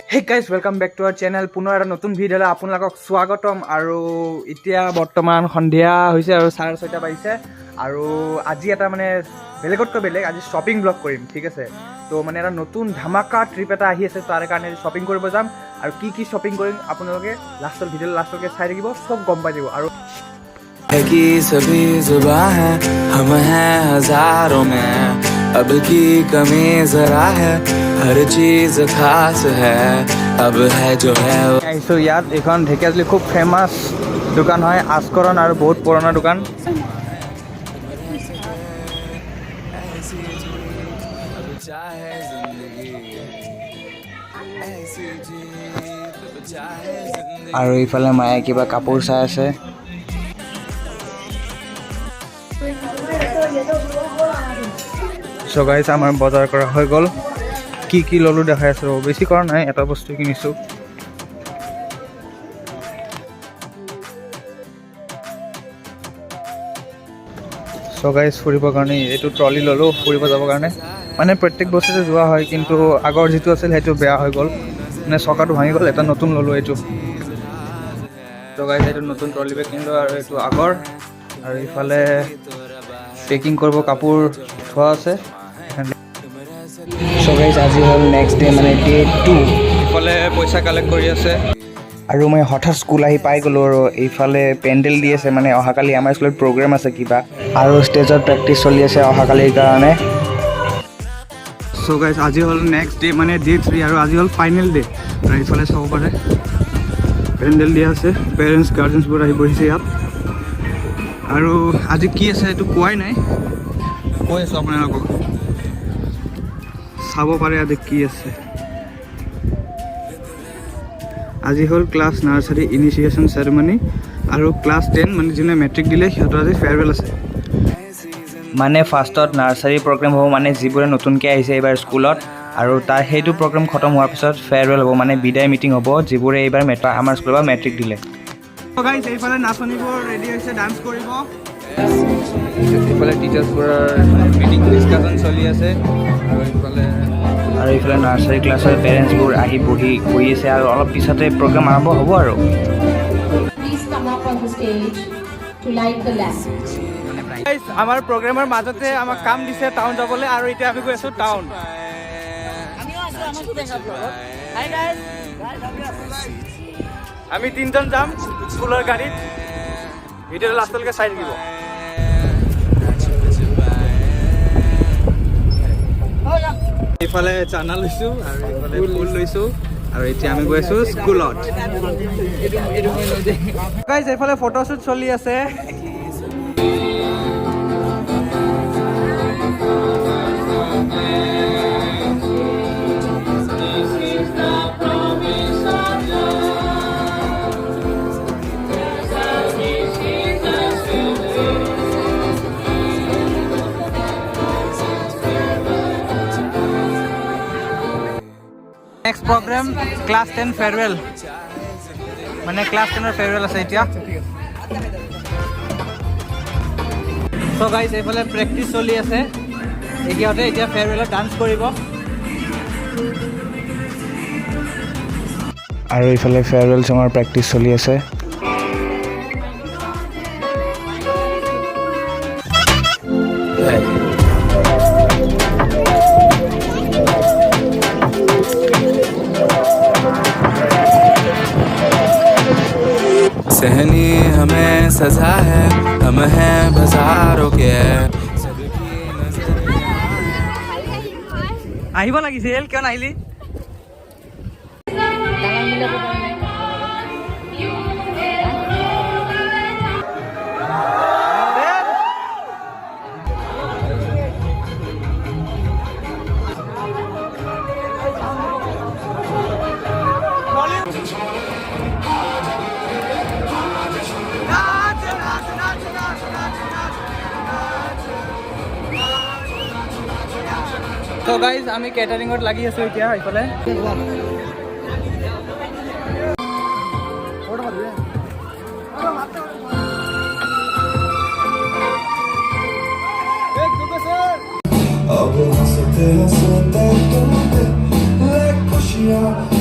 Hey guys, welcome back to our channel. পুনৰ এটা নতুন ভিডিঅ'লৈ আপোনালোকক স্বাগতম আৰু এতিয়া বৰ্তমান সন্ধিয়া হৈছে আৰু 6:30 বাজিছে আৰু আজি এটা মানে বেলেগতকৈ বেলেগ আজি শ্বপিং ব্লগ কৰিম ঠিক আছে তো মানে এটা নতুন ধামাকা ট্ৰিপ এটা আহি আছে তাৰ কাৰণে শ্বপিং কৰিব যাম আৰু কি শ্বপিং কৰিম আপোনালোকে লাষ্টৰ ভিডিঅ'ৰ লাষ্টলৈকে চাই থাকিব সব গম পাই যাব আৰু की सभी जुबां है हम हैं हजारों में अब की कमी जरा है हर चीज खास है अब है जो है আহিছো ইয়াত এখন ঢেকিয়াজুলি খুব ফেমাস দোকান হয় আস্কৰণ আৰু বহুত পুৰণা দোকান আৰু ইফালে মায়ে কিবা কাপোৰ চাই আছে So guys, আমাৰ বজাৰ কৰা হৈ গ'ল কি ললো দেখাই আছো বেছি কৰা নাই এটা বস্তু কিনিছো So guys, ফুৰিবৰ কাৰণে এইটো ট্ৰলি ললো ফুৰিব যাবৰ কাৰণে মানে প্ৰত্যেক বছৰে যোৱা হয় কিন্তু আগৰ যেটো আছিল হেতু বেয়া হৈ গ'ল মানে চকাটো ভাঙি গ'ল এটা নতুন ললো এইটো So guys, এইটো নতুন ট্ৰলি বেগ কিনিলো আৰু এইটো আগৰ আৰু ইফালে পেকিং কৰিব কাপোৰ থোৱা আছে So guys, আজি হল নেক্সট ডে মানে ডে 2 ইফালে পইচা কালেক্ট কৰি আছে আৰু মই হঠাৎ স্কুল আহি পাই গলো আৰু এইফালে পেন্ডেল দি আছে মানে অহাকালি আমাৰ স্কুলত প্ৰগ্ৰাম আছে কিবা আৰু ষ্টেজত প্ৰেক্টিস চলি আছে অহাকালিৰ কাৰণে So guys, আজি হল নেক্সট ডে মানে ডে 3 আৰু আজি হল ফাইনেল ডে আৰু ইফালে চাব পাৰে পেন্ডেল দি আছে পেৰেন্টস গাৰ্জেন্স বোৰ আহি বহিছে ইয়াত আৰু আজি কি আছে এটো কোৱাই নাই কৈ আছো আপোনালোকক চাব পাৰে আজি কি আছে আজি হল ক্লাছ নাৰ্সাৰী ইনিশিয়েশন সেৰেমনি আৰু ক্লাছ 10 মানে যিনে মেট্ৰিক দিলে সিহঁতৰ আজি ফেয়াৰৱেল আছে মানে ফাৰ্ষ্টত নাৰ্সাৰী প্ৰগ্ৰাম হ'ব মানে যিবোৰে নতুনকৈ আহিছে এবাৰ স্কুলত আৰু তাৰ হেতু প্ৰগ্ৰাম খতম হোৱাৰ পিছত ফেয়াৰৱেল হ'ব মানে বিদায় মিটিং হ'ব যিবোৰে এবাৰ আমাৰ স্কুলৰ মেট্ৰিক দিলে So guys, এইফালে নাচনীবোৰ ৰেডি হৈছে ডান্স কৰিব এইফালে টিচাৰ্ছবোৰৰ মিটিং ডিসকাশন চলি আছে আৰু এইফালে নাৰ্সাৰী ক্লাছৰ পেৰেণ্টছবোৰ আহি বহি কৰি আছে আৰু অলপ পিছতে প্ৰগ্ৰাম আৰম্ভ হ'ব আৰু Please come up on the stage to light the lamp. Guys, আমাৰ প্ৰগ্ৰামৰ মাজতে আমাক কাম দিছে টাউন যাবলৈ আৰু এতিয়া আমি গৈ আছো টাউন Hi guys. আমি তিনজন যাম স্কুলৰ গাড়ীত ভিডিঅ' লাষ্টলৈকে চাই থাকিব এইফালে চানা লৈছো আৰু এইফালে ফুল লৈছো আৰু এতিয়া আমি গৈ আছো স্কুলত গাইজ এইফালে ফটোশ্বুট চলি আছে Next program class 10 farewell মানে class 10 farewell আছে এতিয়া So guys, এইফালে প্ৰেক্টিস চলি আছে একিহঁতে এতিয়া farewell ডান্স কৰিব আৰু এইফালে farewell সঙৰ প্ৰেক্টিস চলি আছে सहनी हमें सजा है हम हैं बाजारों के আহিব লাগিছিল কিয় নাহিলি So guys, আমি কেটাৰিঙত লাগি আছো এতিয়া এইফালে अब हंसते हंसते तुम पे खुशियाँ